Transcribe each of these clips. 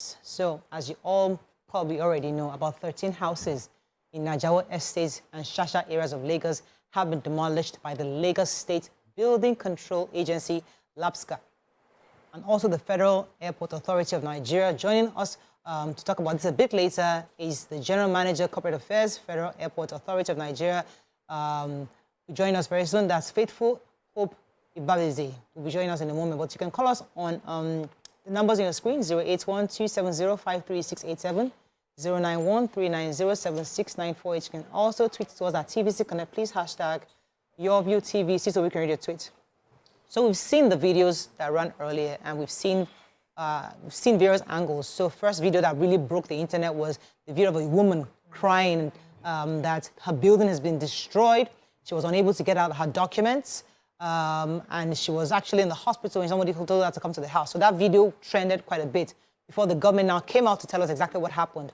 So, as you all probably already know, about 13 houses in Ajao Estate and Shasha areas of Lagos have been demolished by the Lagos State Building Control Agency, LSBCA, and also the Federal Airport Authority of Nigeria. Joining us to talk about this a bit later is the General Manager, Corporate Affairs, Federal Airport Authority of Nigeria. Join us very soon. That's Faithful Hope Ibalize. Will be joining us in a moment, but you can call us on the numbers on your screen: 081-270-53687, 091-390-7694. You can also tweet to us at TVC Connect. Please hashtag YourViewTVC so we can read your tweet. So we've seen the videos that ran earlier, and we've seen various angles. So first video that really broke the internet was the video of a woman crying that her building has been destroyed. She was unable to get out her documents. And she was actually in the hospital and somebody told her to come to the house. So that video trended quite a bit before the government now came out to tell us exactly what happened.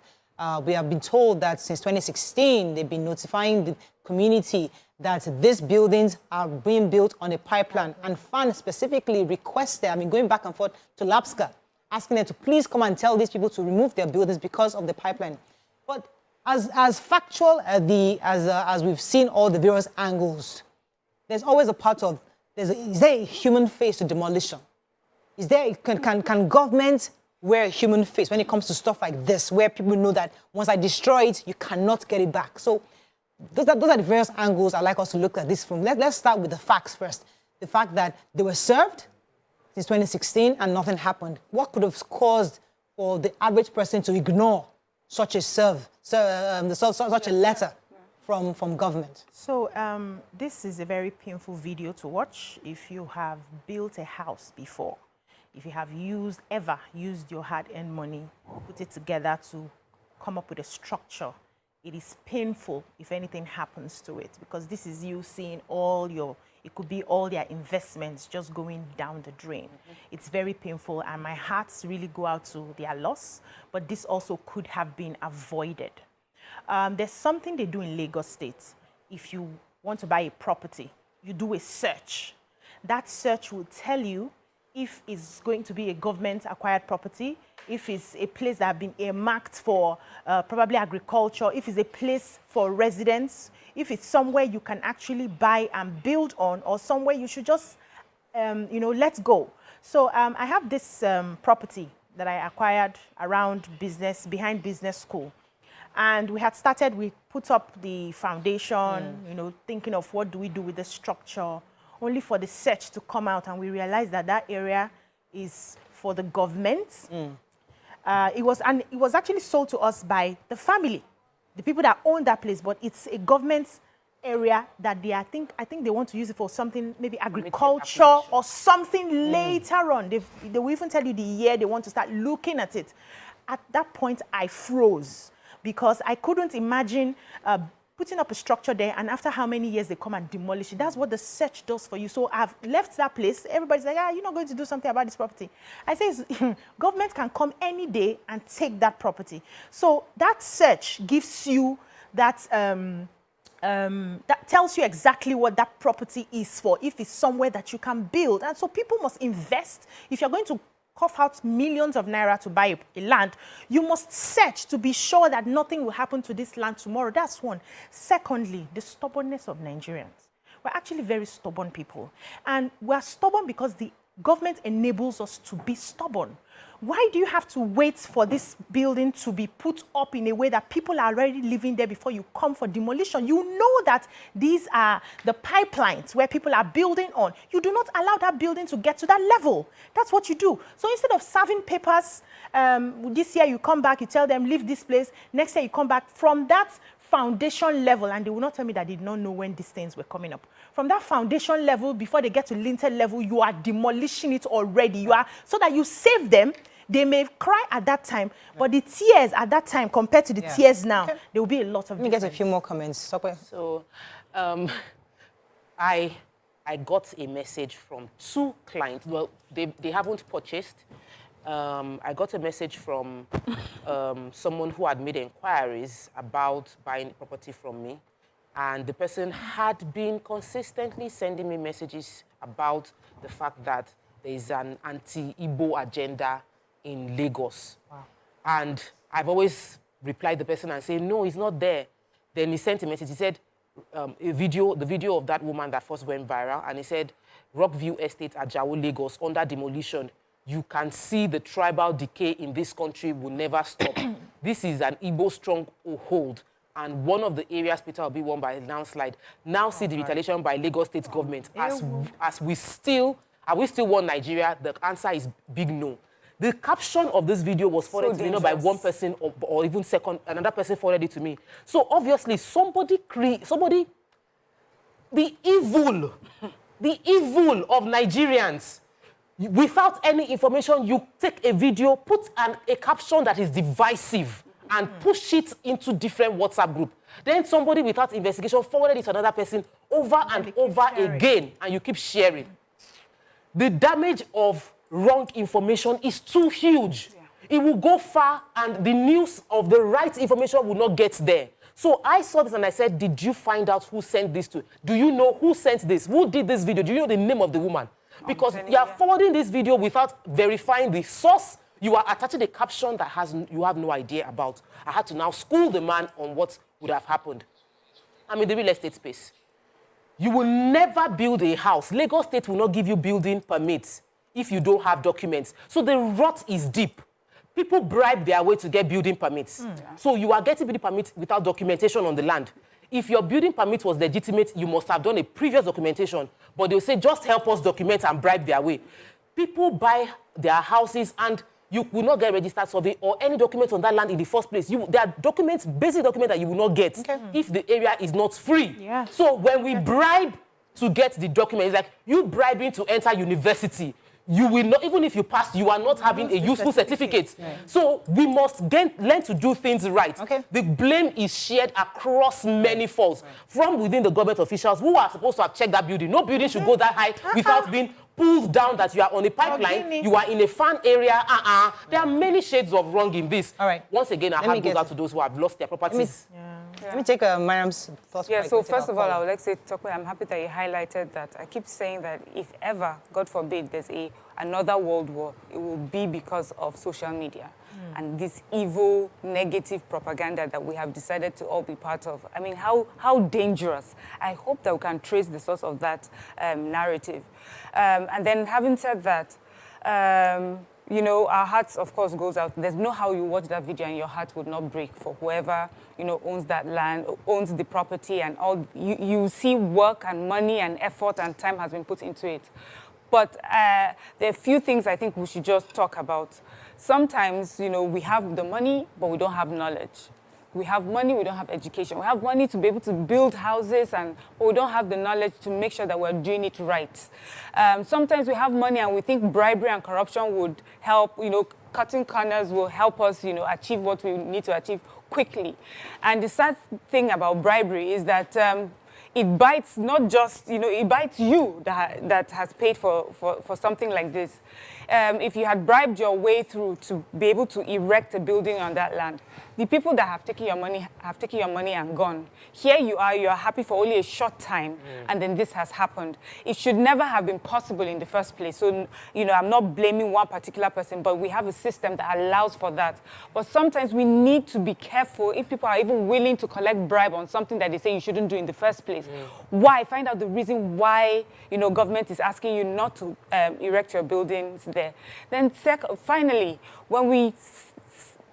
We have been told that since 2016, they've been notifying the community that these buildings are being built on a pipeline. And FAAN specifically requested, going back and forth to LSBCA, asking them to please come and tell these people to remove their buildings because of the pipeline. But as factual as we've seen all the various angles, there's always a part of, is there a human face to demolition? Is there, can government wear a human face when it comes to stuff like this, where people know that once I destroy it, you cannot get it back? So those are the various angles I'd like us to look at this from. Let's start with the facts first. The fact that they were served since 2016 and nothing happened. What could have caused for the average person to ignore such a such a letter from government? So this is a very painful video to watch if you have built a house before, if you have ever used your hard-earned money, put it together to come up with a structure. It is painful if anything happens to it, because this is you seeing it could be all their investments just going down the drain. It's very painful, and my hearts really go out to their loss, but this also could have been avoided. There's something they do in Lagos State. If you want to buy a property, you do a search. That search will tell you if it's going to be a government-acquired property, if it's a place that has been earmarked for probably agriculture, if it's a place for residents, if it's somewhere you can actually buy and build on, or somewhere you should just, let go. So I have this property that I acquired around behind business school. And we put up the foundation, thinking of what do we do with the structure, only for the search to come out, and we realized that that area is for the government. It was actually sold to us by the family, the people that own that place, but it's a government area that I think they want to use it for something, maybe agriculture or something later on. They will even tell you the year they want to start looking at it. At that point, I froze, because I couldn't imagine putting up a structure there, and after how many years they come and demolish it. That's what the search does for you. So I've left that place. Everybody's like, you're not going to do something about this property. I say, government can come any day and take that property. So that search gives you that, that tells you exactly what that property is for, if it's somewhere that you can build. And so people must invest. If you're going to cough out millions of naira to buy a land, you must search to be sure that nothing will happen to this land tomorrow. That's one. Secondly, the stubbornness of Nigerians. We're actually very stubborn people. And we're stubborn because the government enables us to be stubborn. Why do you have to wait for this building to be put up in a way that people are already living there before you come for demolition? You know that these are the pipelines where people are building on. You do not allow that building to get to that level. That's what you do. So instead of serving papers, this year you come back, you tell them, leave this place. Next year you come back from that foundation level, and they will not tell me that they did not know when these things were coming up. From that foundation level, before they get to lintel level, you are demolishing it already. So that you save them. They may cry at that time, but the tears at that time compared to the tears now, there will be a lot of Let me get a few more comments. So I got a message from 2 clients. Well, they haven't purchased. I got a message from someone who had made inquiries about buying property from me. And the person had been consistently sending me messages about the fact that there is an anti-Igbo agenda in Lagos. Wow. And I've always replied the person and say, no, it's not there. Then he sent a message. He said, the video of that woman that first went viral, and he said, Rockview Estate, Ajao, Lagos, under demolition. You can see the tribal decay in this country will never stop. This is an Igbo stronghold, and one of the areas Peter will be won by a landslide. Now see the retaliation by Lagos State government. Are we still want Nigeria? The answer is big no. The caption of this video was forwarded to me, by one person or even another person forwarded it to me. So obviously the evil of Nigerians, without any information, you take a video, put a caption that is divisive and push it into different WhatsApp group. Then somebody without investigation forwarded it to another person over and over again, and you keep sharing. The damage of wrong information is too huge. Yeah. It will go far, and the news of the right information will not get there. So I saw this and I said, did you find out who sent this to? Do you know who sent this? Who did this video? Do you know the name of the woman? Because you are forwarding this video without verifying the source. You are attaching a caption that you have no idea about. I had to now school the man on what would have happened. I'm in the real estate space. You will never build a house. Lagos State will not give you building permits if you don't have documents. So the rot is deep. People bribe their way to get building permits. So you are getting building permits without documentation on the land. If your building permit was legitimate, you must have done a previous documentation. But they'll say, just help us document and bribe their way. People buy their houses and you will not get registered survey or any documents on that land in the first place. There are documents, basic documents that you will not get if the area is not free. Yeah. So when we bribe to get the document, it's like you bribing to enter university. You will not, even if you pass, you are not having a useful certificate. Yeah. So we must learn to do things right. The blame is shared across many faults from within the government officials who are supposed to have checked that building. No building should go that high without being pulled down, that you are on a pipeline, you are in a FAAN area. There are many shades of wrong in this. All right. Once again, I have goes out to those who have lost their properties. Let me take Mariam's thoughts. Yeah, so first of all, I would like to say, Tokwe, I'm happy that you highlighted that. I keep saying that if ever, God forbid, there's another world war, it will be because of social media and this evil, negative propaganda that we have decided to all be part of. I mean, how dangerous. I hope that we can trace the source of that narrative. And then having said that, you know, our hearts, of course, goes out. There's no how you watch that video and your heart would not break for whoever, you know, owns that land, owns the property, and all. You see work and money and effort and time has been put into it. But there are a few things I think we should just talk about. Sometimes, you know, we have the money, but we don't have knowledge. We have money, we don't have education. We have money to be able to build houses, but we don't have the knowledge to make sure that we're doing it right. Sometimes we have money and we think bribery and corruption would help, you know, cutting corners will help us, you know, achieve what we need to achieve quickly. And the sad thing about bribery is that it bites not just, you know, it bites you that has paid for something like this. If you had bribed your way through to be able to erect a building on that land, the people that have taken your money and gone. Here you are happy for only a short time, and then this has happened. It should never have been possible in the first place. So, you know, I'm not blaming one particular person, but we have a system that allows for that. But sometimes we need to be careful if people are even willing to collect bribe on something that they say you shouldn't do in the first place. Why? Find out the reason why, you know, government is asking you not to erect your buildings there. Then finally, when we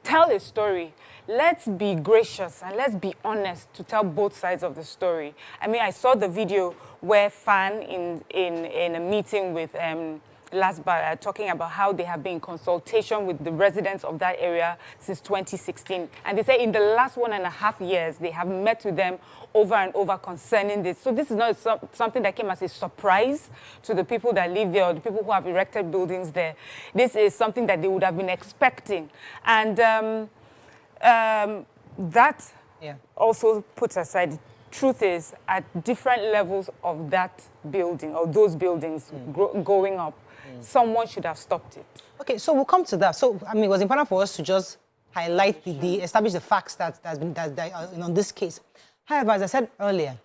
tell a story, let's be gracious and let's be honest to tell both sides of the story. I mean, I saw the video where FAAN in a meeting with LSBCA talking about how they have been in consultation with the residents of that area since 2016. And they say in the last 1.5 years, they have met with them over and over concerning this. So this is not something that came as a surprise to the people that live there or the people who have erected buildings there. This is something that they would have been expecting. And that also puts aside, truth is, at different levels of that building or those buildings going up, someone should have stopped it. Okay, so we'll come to that. So, I mean, it was important for us to just highlight establish the facts that on this case. However, as I said earlier,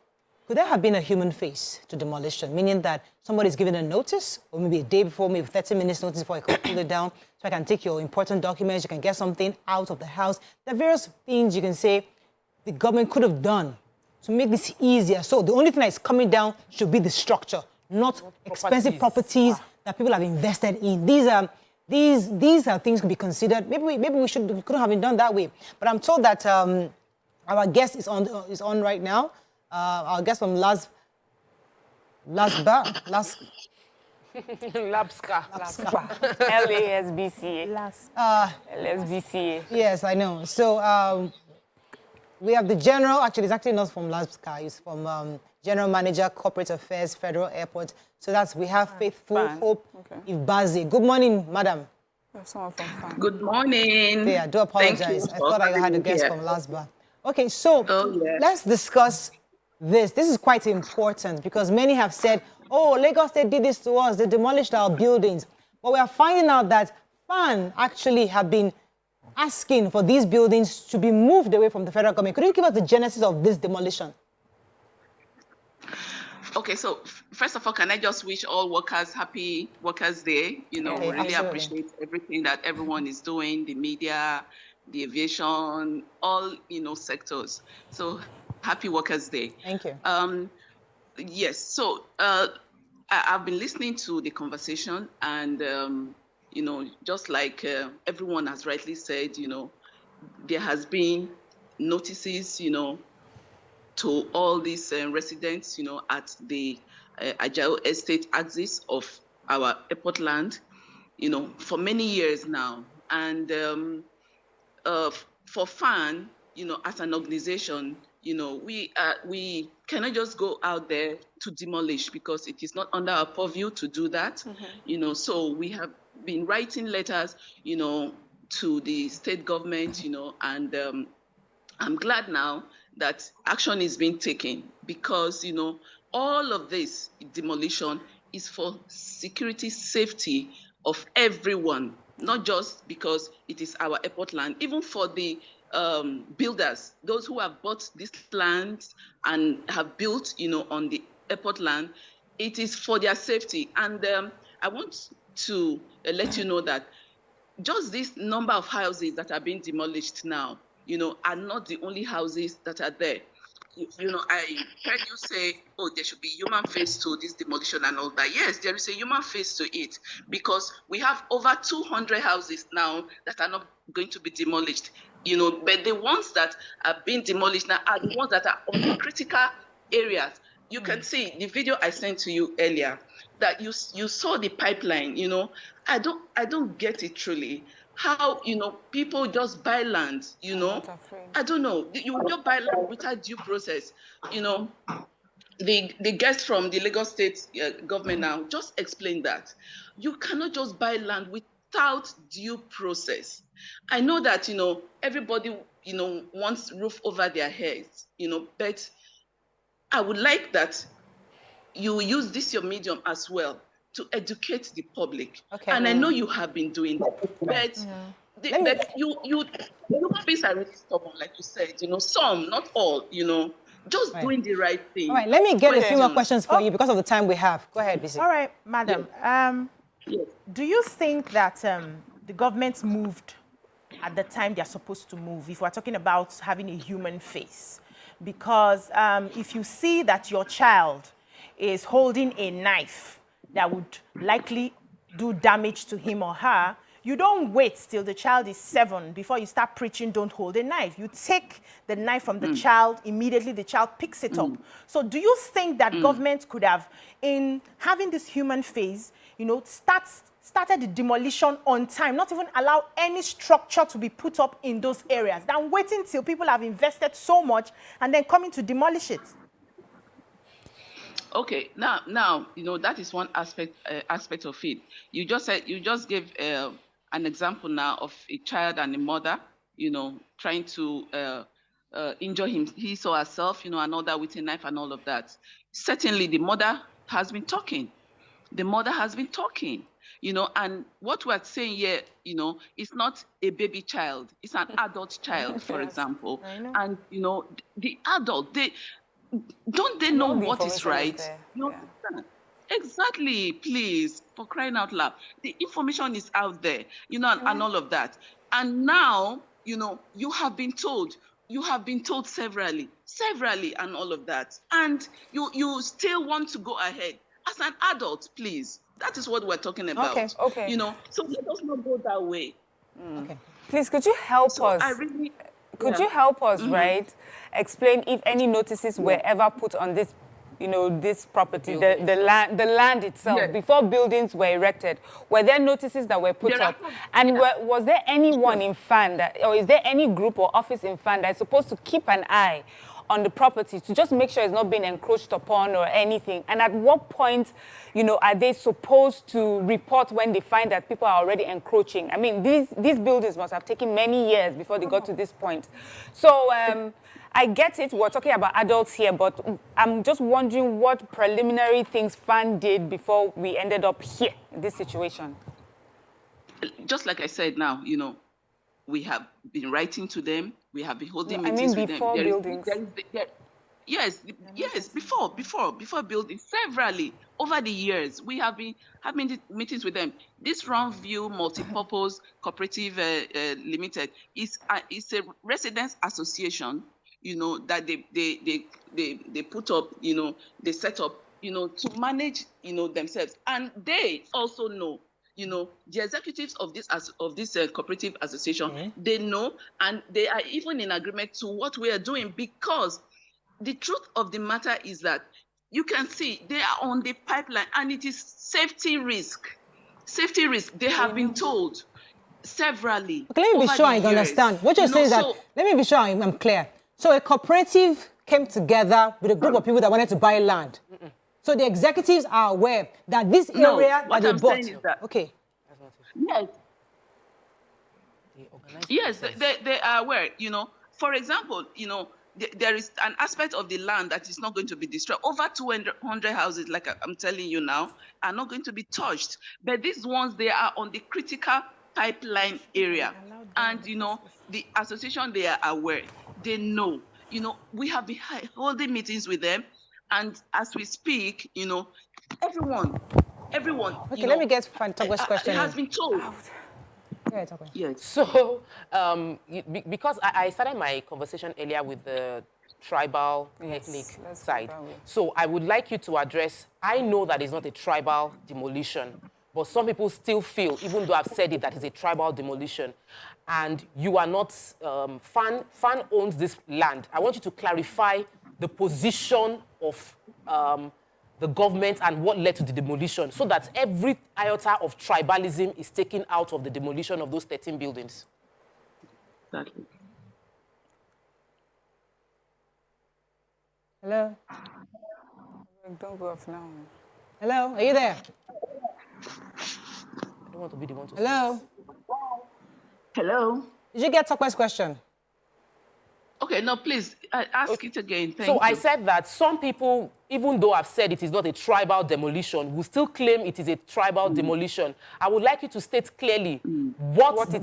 could there have been a human face to demolition, meaning that somebody's given a notice, or maybe a day before, maybe 30 minutes notice before I could pull it down, so I can take your important documents, you can get something out of the house. There are various things you can say the government could have done to make this easier. So the only thing that is coming down should be the structure, not expensive properties that people have invested in. These are things to be considered. Maybe we couldn't have been done that way. But I'm told that our guest is on right now. Our guest from LSBCA. LASBCA. LSBCA. Yes, I know. So we have the general, actually, it's actually not from LSBCA, it's from General Manager, Corporate Affairs, Federal Airport. So we have Faithful FAAN. Hope Okay. Ibaze. Good morning, madam. Someone from FAAN. Good morning. Yeah, I do apologize. I thought I had a guest from LSBCA. Okay, so let's discuss this. This is quite important because many have said, oh, Lagos State did this to us. They demolished our buildings. But we are finding out that FAAN actually have been asking for these buildings to be moved away from the federal government. Could you give us the genesis of this demolition? Okay, so first of all, can I just wish all workers happy Workers' Day? You know, Okay, really absolutely. appreciate everything that everyone is doing, the media, the aviation, all, sectors. So happy Workers' Day. Thank you. Yes, so I've been listening to the conversation and, just like everyone has rightly said, there has been notices, to all these residents, at the Ajao Estate axis of our airport land, for many years now. And for FAAN, as an organization, we cannot just go out there to demolish because it is not under our purview to do that. So we have been writing letters, to the state government, and I'm glad now that action is being taken because, all of this demolition is for security, safety of everyone, not just because it is our airport land, even for the builders, those who have bought this land and have built, on the airport land, it is for their safety. And I want to let you know that just this number of houses that are being demolished now, are not the only houses that are there. I heard you say, oh, there should be human face to this demolition and all that. Yes, there is a human face to it because we have over 200 houses now that are not going to be demolished. But the ones that are being demolished now are the ones that are on the critical areas. You can see the video I sent to you earlier that you saw the pipeline. I don't get it truly. How people just buy land, I don't know. You just buy land without due process. The guest from the Lagos State government now just explained that you cannot just buy land without due process. I know that everybody wants roof over their heads, but I would like that you use this your medium as well to educate the public. Okay. And I know you have been doing that, but human beings are really stubborn, like you said, some, not all, just doing the right thing. All right, let me get a few more questions for you because of the time we have. Go ahead, BC. All right, madam. Yes. Do you think that the government moved at the time they're supposed to move, if we're talking about having a human face? Because if you see that your child is holding a knife that would likely do damage to him or her, you don't wait till the child is 7 before you start preaching, don't hold a knife. You take the knife from the child, immediately the child picks it up. So do you think that government could have, in having this human face, started the demolition on time, not even allow any structure to be put up in those areas, than waiting till people have invested so much and then coming to demolish it? Okay, now, that is one aspect of it. You just gave an example now of a child and a mother, trying to injure he or herself, another with a knife and all of that. Certainly, the mother has been talking. And what we're saying here, it's not a baby child; it's an adult child, for example. And the adult, they know what is right. You understand? Exactly, please, for crying out loud. The information is out there, and all of that. And now, you have been told severally, and all of that. And you still want to go ahead. As an adult, please. That is what we're talking about. Okay. So let us not go that way. Okay. Please, could you help us? Could you help us, right? Explain if any notices were ever put on this, this property, the land itself, before buildings were erected. Were there notices that were put up? And was there anyone in FAAN or is there any group or office in FAAN that is supposed to keep an eye on the property to just make sure it's not being encroached upon or anything? And at what point, are they supposed to report when they find that people are already encroaching? I mean, these buildings must have taken many years before they got to this point. So I get it, we're talking about adults here, but I'm just wondering what preliminary things FAAN did before we ended up here in this situation. Just like I said now, we have been writing to them. We have been holding meetings with them. Before buildings. Yes, before building, severally over the years, we have been having meetings with them. This Roundview Multipurpose Cooperative Limited is a residents association, that they put up, they set up, to manage, themselves, and they also know. The executives of this cooperative association, they know, and they are even in agreement to what we are doing, because the truth of the matter is that you can see they are on the pipeline, and it is safety risk. Safety risk. They have been told severally. Okay, let me be sure I understand. What you're saying is that, let me be sure I'm clear. So a cooperative came together with a group of people that wanted to buy land. So the executives are aware that this area that they bought. Saying is that, okay. Yes, they are aware. For example, there is an aspect of the land that is not going to be destroyed. Over 200 houses, like I'm telling you now, are not going to be touched. But these ones, they are on the critical pipeline area. And, the association, they are aware. They know. We have been holding meetings with them. And as we speak, everyone. Okay, let me get Togwa's question. It has been told. Yes. So, because I started my conversation earlier with the tribal ethnic side. So I would like you to address, I know that it's not a tribal demolition, but some people still feel, even though I've said it, that it's a tribal demolition. And you are not, FAAN owns this land. I want you to clarify the position of the government and what led to the demolition, so that every iota of tribalism is taken out of the demolition of those 13 buildings. Exactly. Hello? Don't go off now. Hello? Are you there? I don't want to be the one to Hello? Hello? Did you get Togwa's question? Okay, no, please, ask it again. Thank you. So I said that some people, even though I've said it is not a tribal demolition, will still claim it is a tribal demolition. I would like you to state clearly what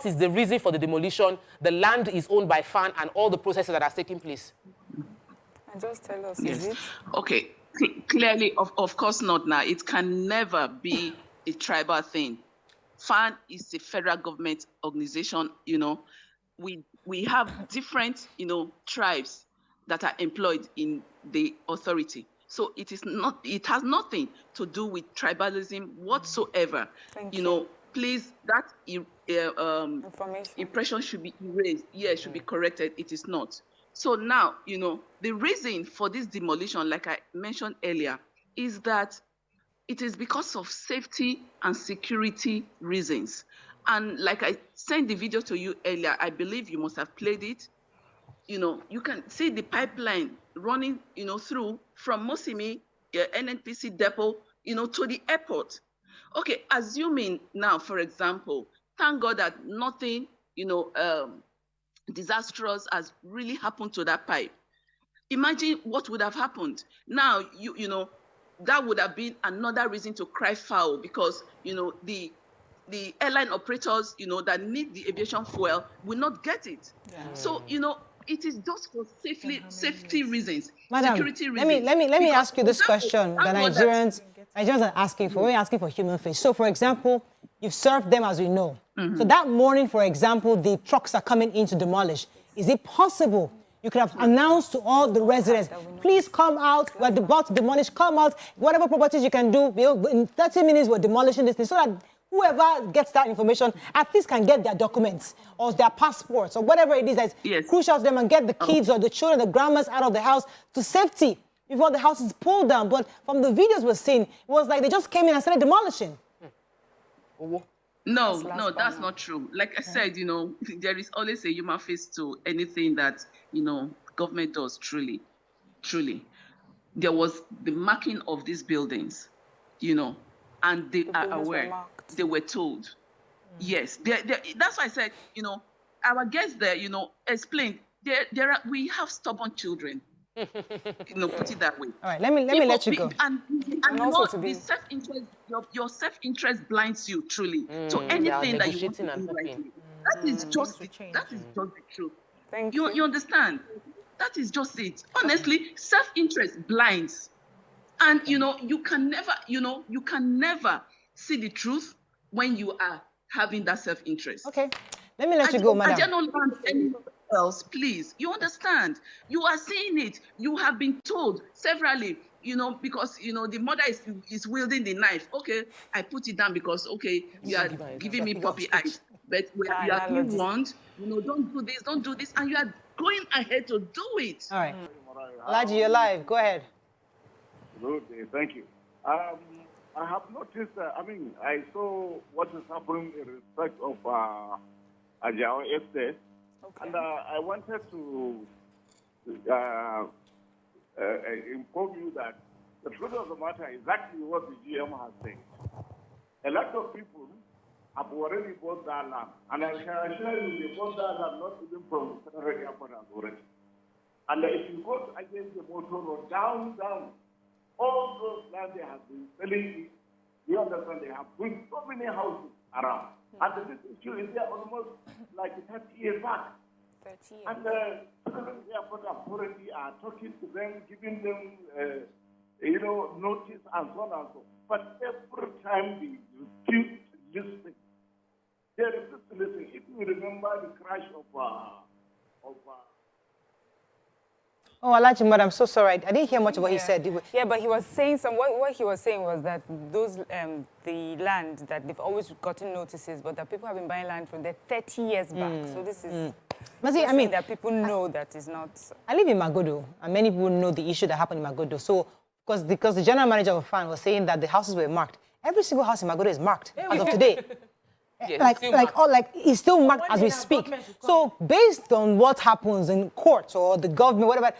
is the reason for the demolition. The land is owned by FAAN and all the processes that are taking place. And just tell us, yes. Is it? Okay, clearly, of course not now. It can never be a tribal thing. FAAN is a federal government organization, We have different, tribes that are employed in the authority. So it has nothing to do with tribalism whatsoever. Thank you. Please, that impression should be erased. Yeah, should be corrected. It is not. So now, the reason for this demolition, like I mentioned earlier, is that it is because of safety and security reasons. And like I sent the video to you earlier, I believe you must have played it. You can see the pipeline running, through from Mosimi, NNPC depot, to the airport. Okay, assuming now, for example, thank God that nothing, disastrous has really happened to that pipe. Imagine what would have happened. Now, that would have been another reason to cry foul, because, the airline operators, that need the aviation fuel will not get it. Yeah. So, it is just for safety reasons, Madam, security reasons. let me Because ask you this question that Nigerians are asking for. We're asking for human face. So, for example, you've served them as we know. So that morning, for example, the trucks are coming in to demolish. Is it possible you could have announced to all the residents, please come out, we're about to demolish, come out, whatever properties you can do, in 30 minutes we're demolishing this thing, so that whoever gets that information at least can get their documents or their passports or whatever it is that's crucial to them, and get the kids or the children, the grandmas out of the house to safety before the house is pulled down. But from the videos we're seeing, it was like they just came in and started demolishing. No, that's not true. Like I said, there is always a human face to anything that, government does, truly. There was the marking of these buildings, and they are aware. They were told. Yes, that's why I said, our guests there, explained, we have stubborn children. Put it that way. All right, let me let you go. And also to be self-interest, your self-interest blinds you truly. So anything that you want to do rightly, that is just the truth. Thank you. You understand? That is just it. Honestly, self-interest blinds, and you can never see the truth when you are having that self-interest. Okay, let me let you go, madam. I don't land anywhere else, please. You understand? You are seeing it. You have been told severally, because the mother is wielding the knife. Okay, I put it down because you are giving me puppy eyes. But when you are being warned, don't do this, and you are going ahead to do it. All right, Alaji, you're live. Go ahead. Good, thank you. I have noticed. I saw what is happening in respect of Ajao Estate. Okay. And I wanted to inform you that the truth of the matter is exactly what the GM has said. A lot of people have already bought that land. And I can assure you, they bought that land not even from the Federal Airport already. And if you go against the motor road, down, all those lands they have been selling, you understand, they have built so many houses around. And this issue is there almost like 30 years back. 30 years. And the airport authority are talking to them, giving them, notice and so on and so on. But every time they refuse to listen, they refuse to listen. If you remember the crash of Oh, Alaji, madam, I'm so sorry. I didn't hear much of what he said. Yeah, but he was saying what he was saying was that those the land that they've always gotten notices, but that people have been buying land from there 30 years back. So this is that people know that is not. I live in Magodo, and many people know the issue that happened in Magodo. So because the general manager of FAAN was saying that the houses were marked. Every single house in Magodo is marked as of today. Yes, it's still marked as we speak. So based on what happens in court or the government, whatever,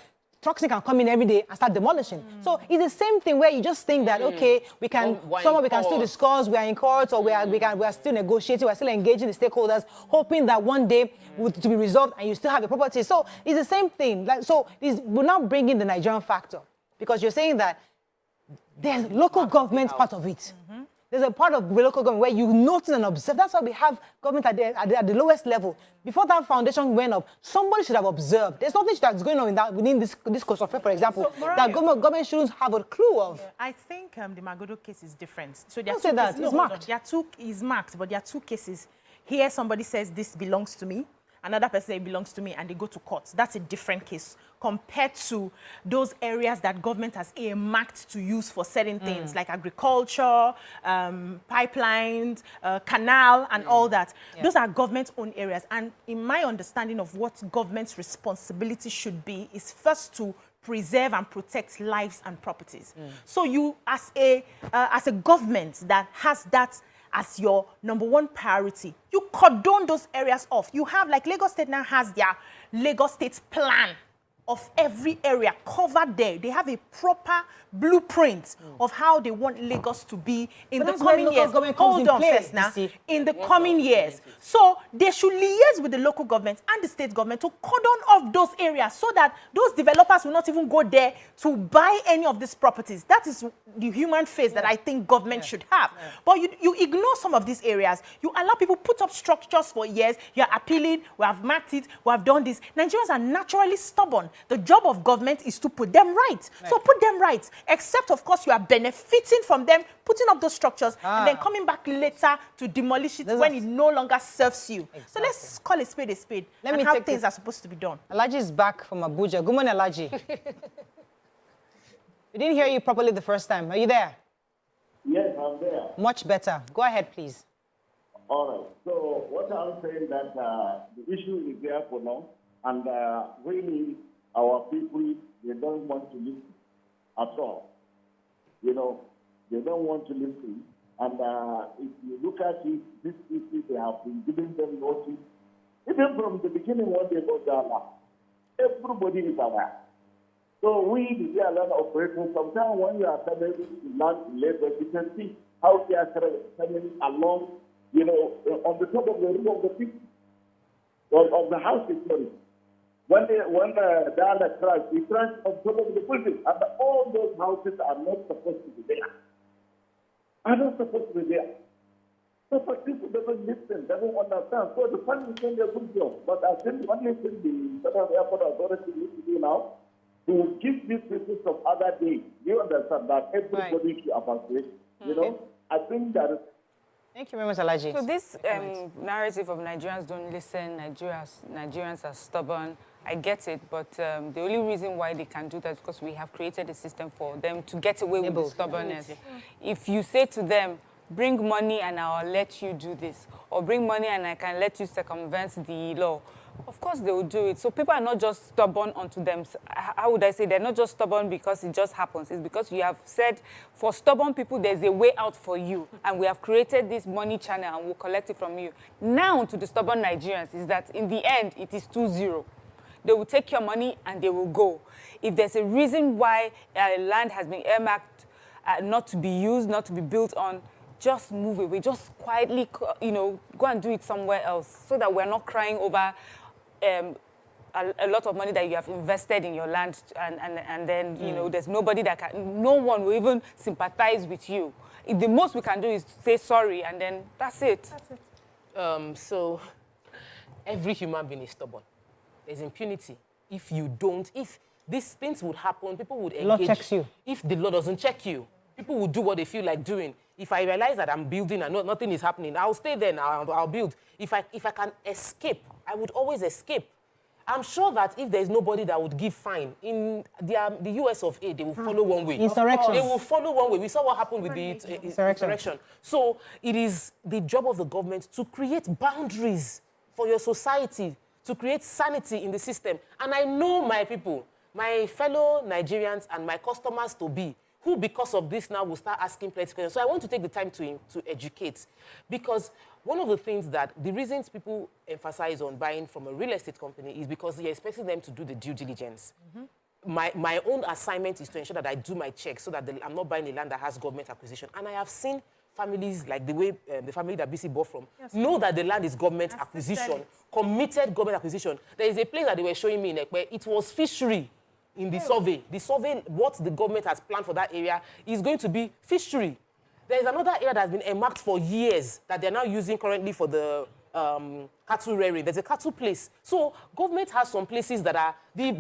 trucks can come in every day and start demolishing. So it's the same thing where you just think that we can still discuss, we are in court, or we are still negotiating, we are still engaging the stakeholders, hoping that one day to be resolved and you still have the property. So it's the same thing. We're now bringing the Nigerian factor, because you're saying that there's local government part of it. There's a part of the local government where you notice and observe. That's why we have government at the lowest level. Before that foundation went up, somebody should have observed. There's nothing that's going on within this course of, for example, that government shouldn't have a clue of. Yeah, I think the Magodo case is different. So there are two cases. It's marked. It's marked, but there are two cases. Here, somebody says this belongs to me. Another person says it belongs to me, and they go to court. That's a different case compared to those areas that government has earmarked to use for certain things, like agriculture, pipelines, canal, and all that. Yeah. Those are government-owned areas. And in my understanding of what government's responsibility should be is first to preserve and protect lives and properties. So you, as a government that has that as your number one priority, you cordon those areas off. You have, like Lagos State now has their Lagos State plan of every area covered there. They have a proper blueprint of how they want Lagos to be in But the that's where coming local years. government comes Hold in on play, first now. you see. In the coming years. So they should liaise with the local government and the state government to cordon off those areas so that those developers will not even go there to buy any of these properties. That is the human face that I think government should have. But you ignore some of these areas. You allow people put up structures for years. You're appealing. We have marked it. We have done this. Nigerians are naturally stubborn. The job of government is to put them right. So put them right. Except, of course, you are benefiting from them, putting up those structures, and then coming back later to demolish it when it no longer serves you. Exactly. So let's call a spade Let and me how take things this. are supposed to be done. Alhaji is back from Abuja. Good morning, Alhaji. We didn't hear you properly the first time. Are you there? Yes, I'm there. Much better. Go ahead, please. All right. So what I'm saying that the issue is there for now, and really our people, they don't want to listen at all. You know, they don't want to listen. And if you look at it, these people, they have been giving them notice. Even from the beginning when they got down, everybody is aware. So we, the land operators, sometimes when you are coming to land in Lagos, you can see how they are coming along, you know, on the top of the roof of the people, of the houses, sorry. When the dialect crashed, it crashed on top of the building, and all those houses are not supposed to be there. Are not supposed to be there. So for people doesn't listen, doesn't understand. So the fund is doing a good job. But I think only thing the Federal Airport Authority needs to do now to give these people some other day. You understand that everybody should appreciate. You know, I think that is. Thank you very much, Alhaji. So this narrative of Nigerians don't listen, Nigerians are stubborn, I get it, but the only reason why they can do that is because we have created a system for them to get away with the stubbornness. If you say to them, bring money and I'll let you do this, or bring money and I can let you circumvent the law, of course they will do it. So people are not just stubborn unto them. How would I say? They're not just stubborn because it just happens. It's because you have said, for stubborn people, there's a way out for you. And we have created this money channel and we'll collect it from you. Now to the stubborn Nigerians is that in the end, it is 2-0. They will take your money and they will go. If there's a reason why land has been earmarked not to be used, not to be built on, just move away. Just quietly, you know, go and do it somewhere else so that we're not crying over a lot of money that you have invested in your land and then, you know, there's nobody that can, no one will even sympathize with you. The most we can do is say sorry and then that's it. That's it. So every human being is stubborn. There's impunity. If you don't, if these things would happen, people would engage. The law checks you. If the law doesn't check you, people will do what they feel like doing. If I realize that I'm building and nothing is happening, I'll stay there and I'll build. If I can escape, I would always escape. I'm sure that if there's nobody that would give fine, in the US of A, they will follow one way. Insurrection. They will follow one way. We saw what happened with the insurrection. So it is the job of the government to create boundaries for your society, to create sanity in the system. And I know my people, my fellow Nigerians and my customers to be, who because of this now will start asking plenty questions. So I want to take the time to educate. Because one of the things that, the reasons people emphasize on buying from a real estate company is because you're expecting them to do the due diligence. My own assignment is to ensure that I do my checks so that I'm not buying a land that has government acquisition. And I have seen families like the way the family that BC bought from know that the land is government acquisition, committed government acquisition. There is a place that they were showing me in Ekpe. It was fishery in the survey. The survey, what the government has planned for that area is going to be fishery. There is another area that has been earmarked for years that they're now using currently for the cattle rearing. There's a cattle place. So government has some places that are, the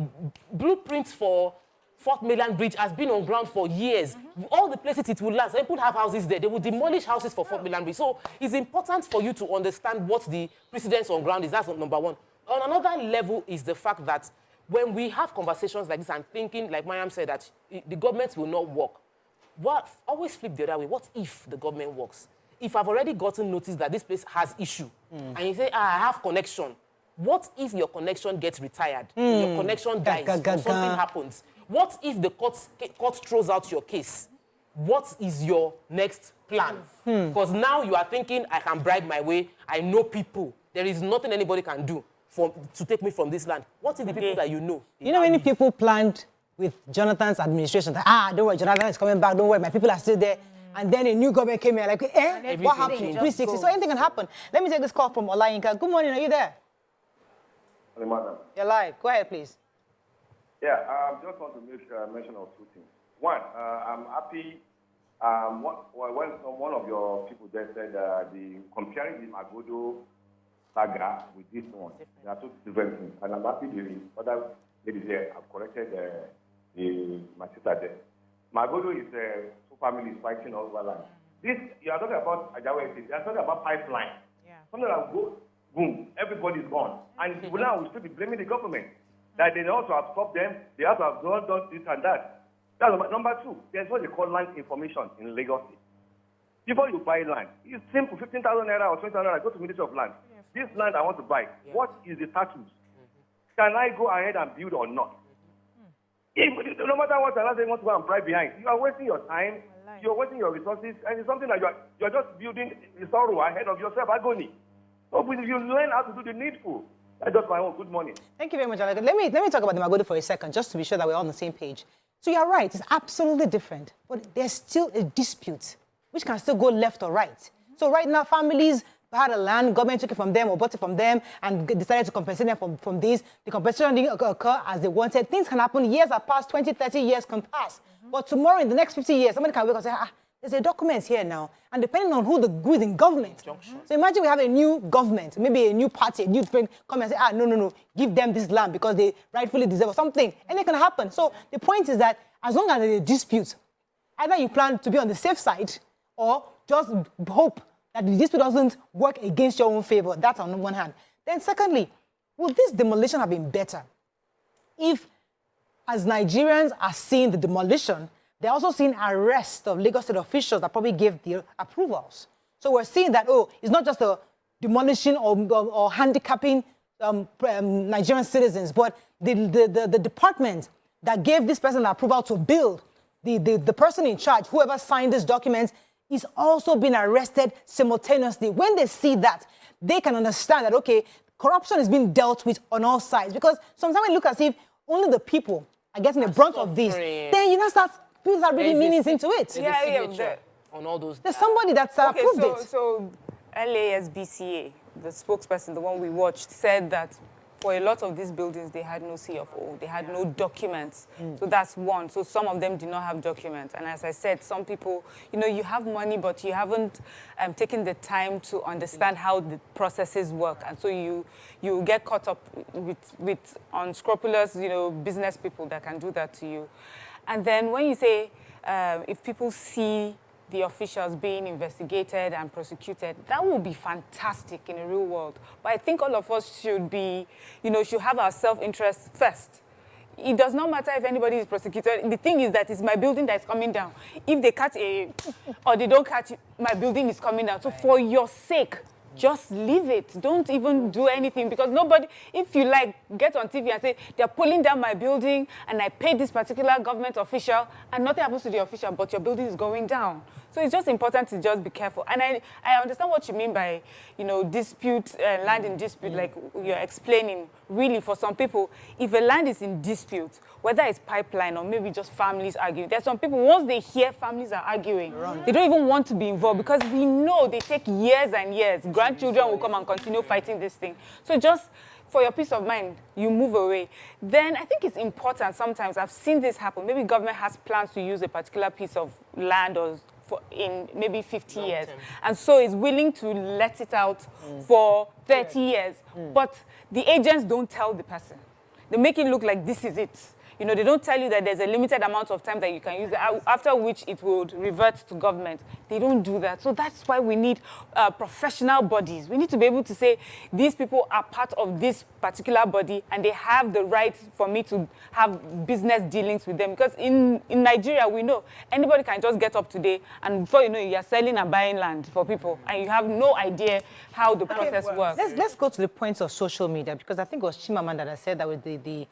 blueprints for Fort Mainland Bridge has been on ground for years. All the places it will last, people have houses there. They will demolish houses for Fort Mainland Bridge. So it's important for you to understand what the precedence on ground is. That's number one. On another level is the fact that when we have conversations like this, I'm thinking, like Mariam said, that the government will not work. Always flip the other way. What if the government works? If I've already gotten notice that this place has issue, and you say, I have connection, what if your connection gets retired? Your connection dies, or something happens? What if the court throws out your case? What is your next plan? Because now you are thinking, I can bribe my way, I know people. There is nothing anybody can do. to take me from this land. What if the people that you know? You know, many people planned with Jonathan's administration that, don't worry, Jonathan is coming back, don't worry, my people are still there. And then a new government came here, like, what happened? 360. So anything can happen. Let me take this call from Olayinka. Good morning, are you there? Hello, madam. You're live. Go ahead, please. Yeah, just want to make mention of two things. One, I'm happy when one of your people there said the comparing the Magodo saga with this one, they are two different things. And I'm happy the other ladies here have corrected my sister there. Magodo is two families fighting over land. This, you are talking about Ajao Estate, you are talking about pipeline. Yeah. Something that go, boom, everybody's gone. And now we still be blaming the government. That they also have stopped them, they also have done this and that. That's number two. There's what they call land information in Lagos State. Before you buy land, it's simple, 15,000 naira or 20,000 naira, go to Ministry of Land. This land I want to buy, what is the status? Can I go ahead and build or not? No matter what another want to go and pry behind, you are wasting your time, you are wasting your resources, and it's something that you are just building the sorrow ahead of yourself, agony. So if you learn how to do the needful, that's just my own. Good morning. Thank you very much, Alec. Let me talk about the Magodo for a second, just to be sure that we're all on the same page. So you're right, it's absolutely different, but there's still a dispute, which can still go left or right. So right now, families had a land, government took it from them or bought it from them and decided to compensate them from this. The compensation didn't occur as they wanted. Things can happen. Years have passed, 20, 30 years can pass. But tomorrow, in the next 50 years, somebody can wake up and say, there's a document here now. And depending on who is in government. So imagine we have a new government, maybe a new party, a new friend come and say, no, give them this land because they rightfully deserve something. And it can happen. So the point is that as long as there's a dispute, either you plan to be on the safe side or just hope that the dispute doesn't work against your own favor. That's on one hand. Then secondly, would this demolition have been better if, as Nigerians are seeing the demolition, they're also seeing arrest of Lagos State officials that probably gave the approvals. So we're seeing that, it's not just a demolishing or handicapping Nigerian citizens, but the department that gave this person the approval to build, the person in charge, whoever signed this document, is also being arrested simultaneously. When they see that, they can understand that, okay, corruption is being dealt with on all sides. Because sometimes we look as if only the people are getting the brunt of this. Then you know, people start reading meanings into it. On all those. There's somebody that's approved it. So LSBCA, the spokesperson, the one we watched, said that for a lot of these buildings, they had no CFO, they had no documents. So that's one. So some of them did not have documents. And as I said, some people, you have money, but you haven't taken the time to understand how the processes work. And so you get caught up with unscrupulous, business people that can do that to you. And then when you say, if people see the officials being investigated and prosecuted, that would be fantastic in the real world. But I think all of us should be, should have our self-interest first. It does not matter if anybody is prosecuted. The thing is that it's my building that is coming down. If they catch or they don't catch it, my building is coming down. So for your sake, just leave it. Don't even do anything, because nobody, if you get on TV and say, they're pulling down my building and I paid this particular government official and nothing happens to the official, but your building is going down. So it's just important to just be careful. And I understand what you mean by, dispute, land in dispute, like you're explaining. Really, for some people, if a land is in dispute, whether it's pipeline or maybe just families arguing, there's some people, once they hear families are arguing, they don't even want to be involved, because we know they take years and years. Grandchildren will come and continue fighting this thing. So just for your peace of mind, you move away. Then I think it's important sometimes, I've seen this happen, maybe government has plans to use a particular piece of land or in maybe 50 years. And so is willing to let it out for 30 years. But the agents don't tell the person. They make it look like this is it. They don't tell you that there's a limited amount of time that you can use it, after which it would revert to government. They don't do that. So that's why we need professional bodies. We need to be able to say, these people are part of this particular body and they have the right for me to have business dealings with them. Because in Nigeria, we know anybody can just get up today and before you know, you're selling and buying land for people and you have no idea how the process works. Let's go to the points of social media, because I think it was Chimamanda that said that with the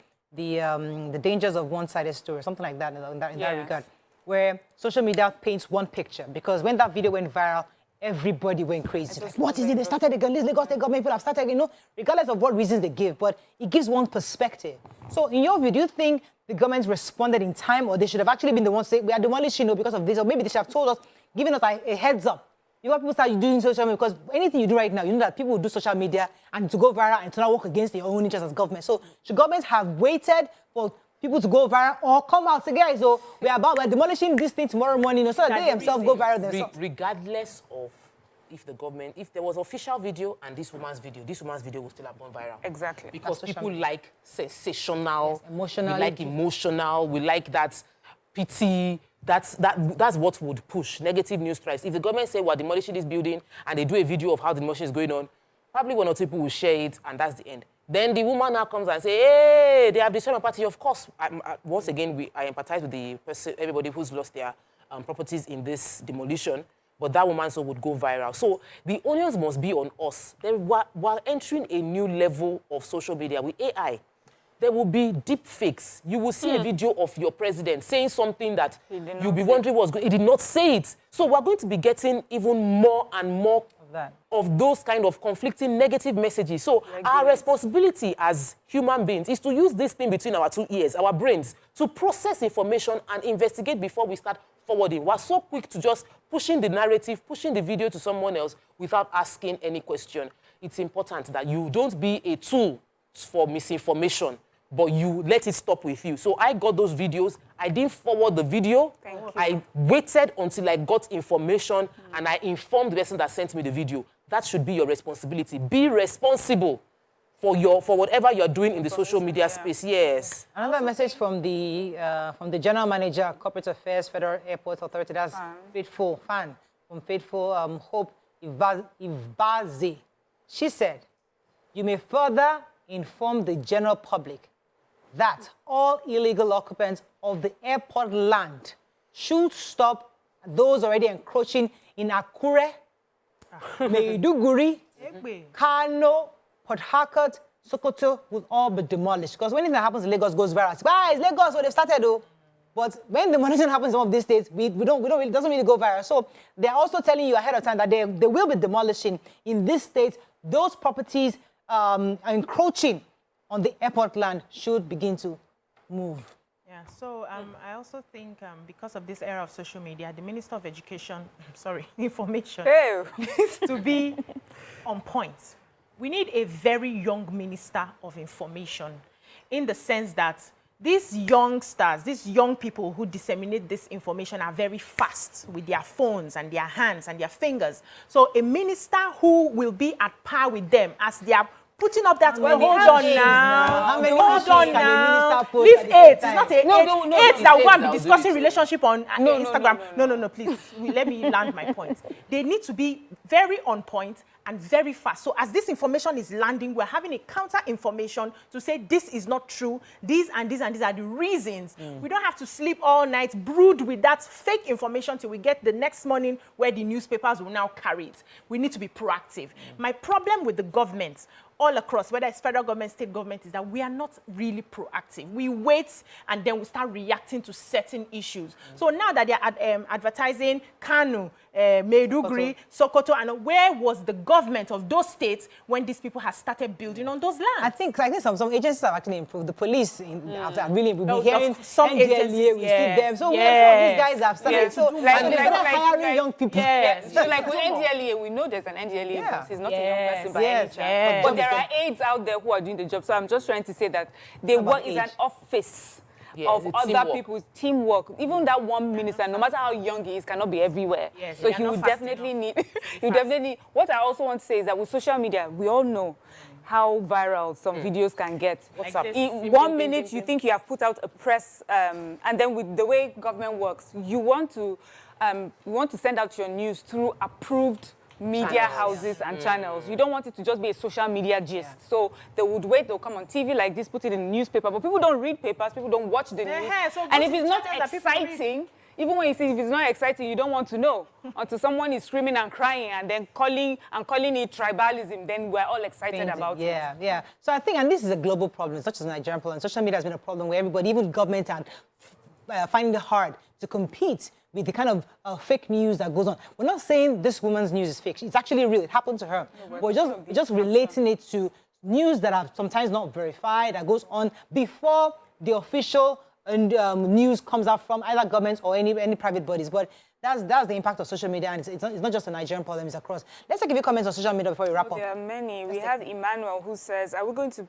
dangers of one-sided story, something like that in that regard, where social media paints one picture. Because when that video went viral, everybody went crazy. Like, what is it? They started again. This Lagos State government people have started, regardless of what reasons they give, but it gives one perspective. So in your view, do you think the government responded in time, or they should have actually been the ones saying, we are demolishing because of this, or maybe they should have told us, giving us a heads up? You want people start doing social media, because anything you do right now, you know that people will do social media and to go viral and to not work against their own interests as government. So should governments have waited for people to go viral, or come out say, guys, so we're demolishing this thing tomorrow morning, so that they themselves go viral themselves? Regardless of if there was official video and this woman's video will still have gone viral. Exactly. Because people like sensational, emotional. We like emotional, we like that pity. That's what would push negative news price. If the government say we're demolishing this building and they do a video of how the demolition is going on, probably one or two people will share it and that's the end. Then the woman now comes and say, hey, they have destroyed my property. Of course, once again, I empathize with the person, everybody who's lost their properties in this demolition. But that woman so would go viral. So the onions must be on us. Then we're entering a new level of social media with AI. There will be deep fakes. You will see a video of your president saying something that you'll be wondering what's going on. He did not say it. So we're going to be getting even more and more of those kind of conflicting negative messages. So our responsibility as human beings is to use this thing between our two ears, our brains, to process information and investigate before we start forwarding. We're so quick to just pushing the narrative, pushing the video to someone else without asking any question. It's important that you don't be a tool for misinformation, but you let it stop with you. So I got those videos. I didn't forward the video. Thank you. I waited until I got information and I informed the person that sent me the video. That should be your responsibility. Be responsible for whatever you're doing in the social media space. Yes. Another message from the General Manager, Corporate Affairs, Federal Airport Authority, that's Faithful FAAN, from Faithful Hope Ibaze. She said, you may further inform the general public that all illegal occupants of the airport land should stop. Those already encroaching in Akure, Maiduguri, Kano, Port Harcourt, Sokoto will all be demolished. Because when anything that happens in Lagos goes viral. It's Lagos, where they've started, though. But when demolition happens in some of these states, it doesn't really go viral. So they're also telling you ahead of time that they will be demolishing in this state. Those properties encroaching on the airport land should begin to move. Yeah, so I also think because of this era of social media, the Minister of Information needs to be on point. We need a very young Minister of Information, in the sense that these youngsters, these young people who disseminate this information are very fast with their phones and their hands and their fingers. So a minister who will be at par with them as they are putting up that, hold on now. Leave 8. It's not a 8 that will go and be discussing relationship on Instagram. No, please. Let me land my point. They need to be very on point and very fast. So as this information is landing, we're having a counter information to say this is not true. These and these and these are the reasons. We don't have to sleep all night, brood with that fake information till we get the next morning where the newspapers will now carry it. We need to be proactive. My problem with the government all across, whether it's federal government, state government, is that we are not really proactive. We wait and then we start reacting to certain issues. So now that they're advertising Kano, Maiduguri, Sokoto, and where was the government of those states when these people have started building on those lands? I think some agencies have actually improved. The police have really been hearing some agencies, we see them. So these guys have started. So like hiring young people. So like with NDLEA, we know there's an NDLEA boss. He's not a young person by any chance. But there are aides out there who are doing the job. So I'm just trying to say that they work is an office of other people's teamwork. Even that one minister, no matter how young he is, cannot be everywhere. So he would definitely need. What I also want to say is that with social media, we all know how viral some videos can get. What's up? In 1 minute, you think you have put out a press, and then with the way government works, you want to send out your news through approved media houses and channels. You don't want it to just be a social media gist. So they would wait, they'll come on TV like this, put it in the newspaper. But people don't read papers, people don't watch the news. And if it's not exciting, even when you see if it's not exciting, you don't want to know until someone is screaming and crying and then calling it tribalism, then we're all excited about it. Yeah. So I think, and this is a global problem, such as Nigerian problem. Social media has been a problem where everybody, even government, are finding it hard to compete with the kind of fake news that goes on. We're not saying this woman's news is fake. It's actually real. It happened to her. No, we're just relating it to news that are sometimes not verified, that goes on before the official news comes out from either governments or any private bodies. But that's the impact of social media, and it's not just a Nigerian problem, it's across. Let's take a few comments on social media before we wrap up. There are many. We have Emmanuel who says, are we going to...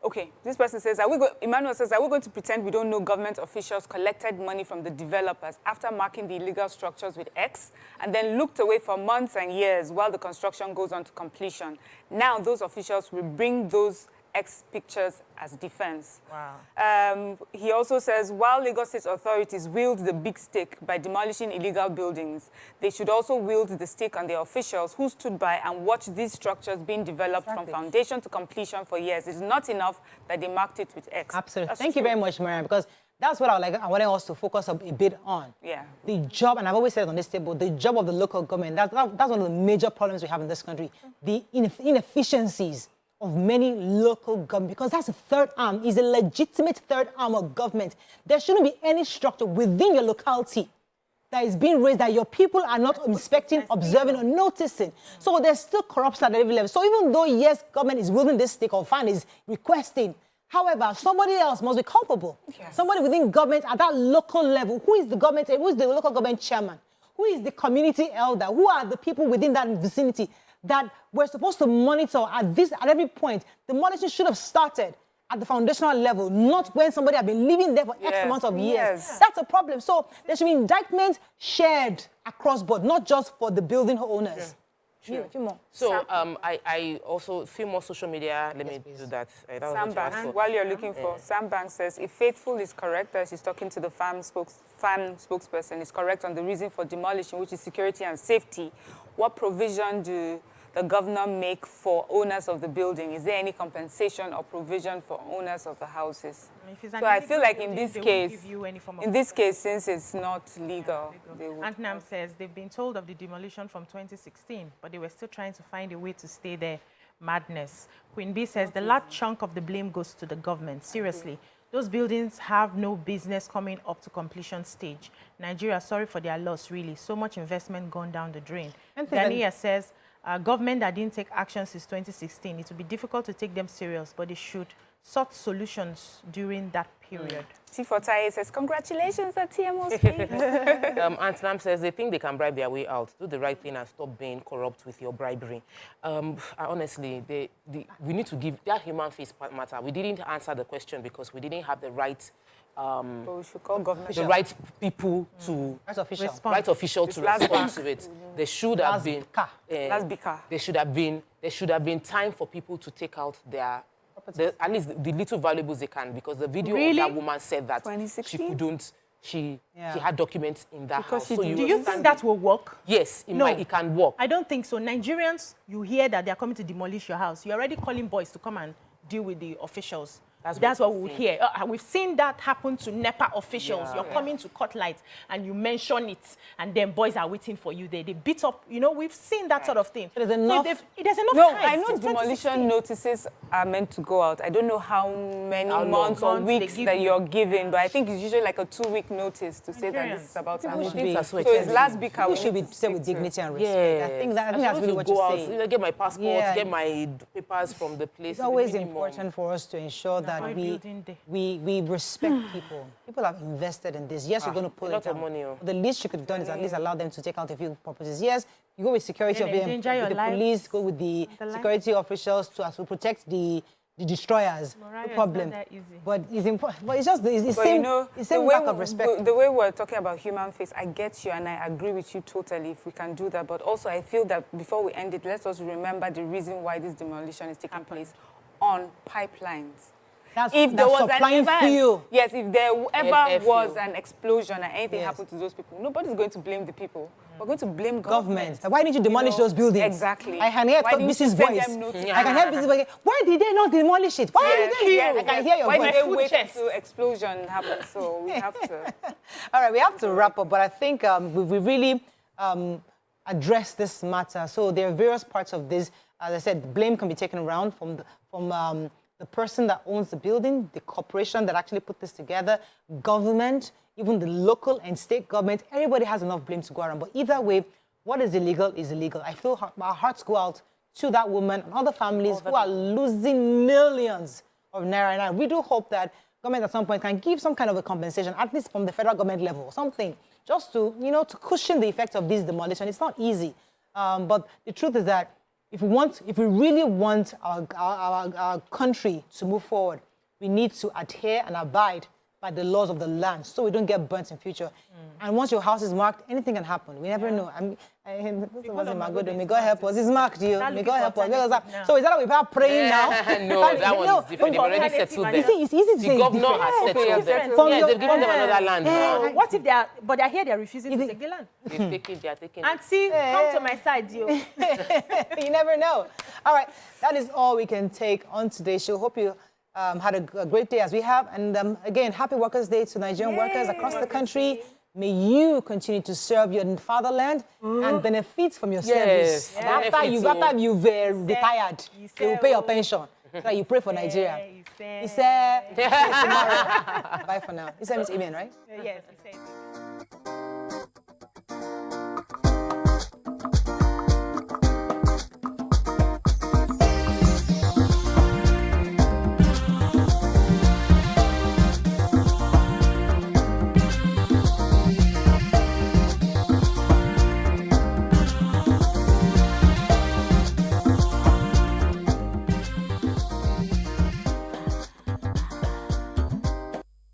Okay, this person says, Emmanuel says, are we going to pretend we don't know government officials collected money from the developers after marking the illegal structures with X and then looked away for months and years while the construction goes on to completion? Now those officials will bring those X pictures as defense. Wow. He also says, while Lagos State authorities wield the big stick by demolishing illegal buildings, they should also wield the stick on the officials who stood by and watched these structures being developed from foundation to completion for years. It's not enough that they marked it with X. Absolutely. Thank you very much, Mariam, because that's what I wanted us to focus a bit on. Yeah. The job, and I've always said it on this table, the job of the local government, that's one of the major problems we have in this country, the inefficiencies of many local government, because that's a third arm, is a legitimate third arm of government. There shouldn't be any structure within your locality that is being raised that your people are not inspecting, observing, or noticing. So there's still corruption at every level. So even though, yes, government is wielding this stick or FAAN is requesting, however, somebody else must be culpable. Yes. Somebody within government at that local level. Who is the government? Who is the local government chairman? Who is the community elder? Who are the people within that vicinity that we're supposed to monitor at every point? The monitoring should have started at the foundational level, not when somebody has been living there for X amount of years. Yes. That's a problem. So there should be indictments shared across board, not just for the building owners. Sure. A few more. So I also, a few more social media, let me do that. Sam Banks, while you're looking for, Sam Banks says, if Faithful is correct, as he's talking to the FAAN spokesperson, is correct on the reason for demolition, which is security and safety, what provision do the governor make for owners of the building? Is there any compensation or provision for owners of the houses? So I feel like in this case, since it's not legal, they would. Antnam says they've been told of the demolition from 2016, but they were still trying to find a way to stay there. Madness. Queen B says the large chunk of the blame goes to the government. Seriously. Those buildings have no business coming up to completion stage. Nigeria, sorry for their loss, really. So much investment gone down the drain. Dania says, government that didn't take action since 2016, it will be difficult to take them serious, but they should sort solutions during that period. T4 says, congratulations at TMO Space. Antinam says they think they can bribe their way out. Do the right thing and stop being corrupt with your bribery. Honestly, we need to give that human face matter. We didn't answer the question because we didn't have the right but we should call government the right people to right official to respond to it. There should have been there should have been time for people to take out their at least the little valuables they can, because the video of that woman said that she couldn't. She had documents in that house. So do you think that will work? Yes, it can work. I don't think so. Nigerians, you hear that they're coming to demolish your house. You're already calling boys to come and deal with the officials. That's what we hear. We've seen that happen to NEPA officials. You're coming to cut lights and you mention it, and then boys are waiting for you there. They beat up, we've seen that sort of thing. There's enough time. I know demolition notices are meant to go out. I don't know how many months or weeks that you're giving, but I think it's usually like a 2-week notice to say that this is about to happen. So it's last week. People should be said with dignity and respect. I think that's really what you're saying. Get my passport, get my papers from the place. It's always important for us to ensure that we respect people. People have invested in this. Yes, you're going to pull it down. The least you could have done is at least allow them to take out a few properties. Yes, you go with security of them, with the police, go with the security officials to protect the destroyers. No problem. But it's important. But it's just the same lack of respect. The way we're talking about human face, I get you and I agree with you totally if we can do that. But also I feel that before we end it, let's also remember the reason why this demolition is taking place on pipelines. If there was if there ever was an explosion and anything happened to those people, nobody's going to blame the people. We're going to blame government. Why didn't you demolish those buildings? Exactly. I can hear Mrs. voice. I can hear Mrs. voice. Why did they not demolish it? Why did they? I can hear your voice. Why did they wait until explosion happened? So we have to. All right, we have to wrap up. But I think we really addressed this matter. So there are various parts of this. As I said, blame can be taken around from the person that owns the building, the corporation that actually put this together, government, even the local and state government, everybody has enough blame to go around. But either way, what is illegal is illegal. I feel our hearts go out to that woman and other families who are losing millions of naira. And we do hope that government at some point can give some kind of a compensation, at least from the federal government level, something, just to, to cushion the effects of this demolition. It's not easy. But the truth is that if we really want our country to move forward, we need to adhere and abide by the laws of the land so we don't get burnt in future. And once your house is marked, anything can happen. We never know. May God help us. It's marked, you. May God help us. So is that we are praying now? No, that one is different. They've already settled them. It's easy to say. The governor has settled them. Yes, they've given them another land now. What if they're here, they're refusing to take the land? They are taking it. Auntie, come to my side, you. You never know. All right, that is all we can take on today's show. Hope you had a great day as we have. And again, happy Workers' Day to Nigerian workers across the country. May you continue to serve your fatherland and benefit from your service. After you've retired, you will pay your pension. So you pray for Nigeria. Tomorrow. Bye for now. He said it's amen, right? Yes, he said.